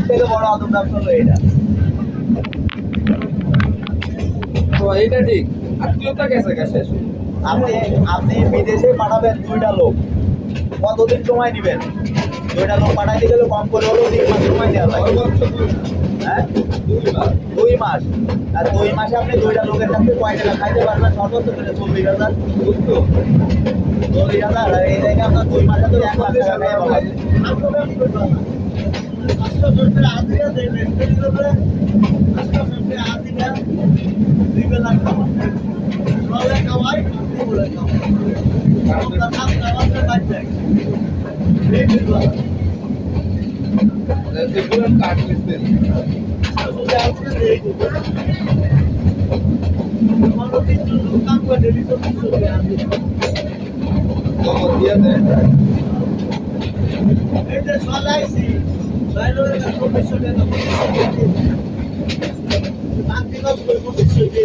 থেকে বড় আদম ব্যবসা হলো এটা। তো এটা ঠিক আত্মীয়তা গেছে গেছে আপনি আপনি বিদেশে পাঠাবেন 2টা লোক, কতদিন সময় নেবেন? 2টা লোক পাঠাইতে গেলে কম করে হলেও 3 মাস সময় দেওয়া লাগে। হ্যাঁ, 2 মাস। আর 2 মাসে আপনি 2টা লোকের কাছে কয় টাকা খাইতে পারবেন? সর্বোচ্চ করে 40,000। 40,000 আর এই জায়গায় আপনার 2 মাসে তো 1 লাখ টাকা খাইয়া পাবেন। পুরান কাঠ মিস্ত্রি খবর দিয়ে দেয় এই যে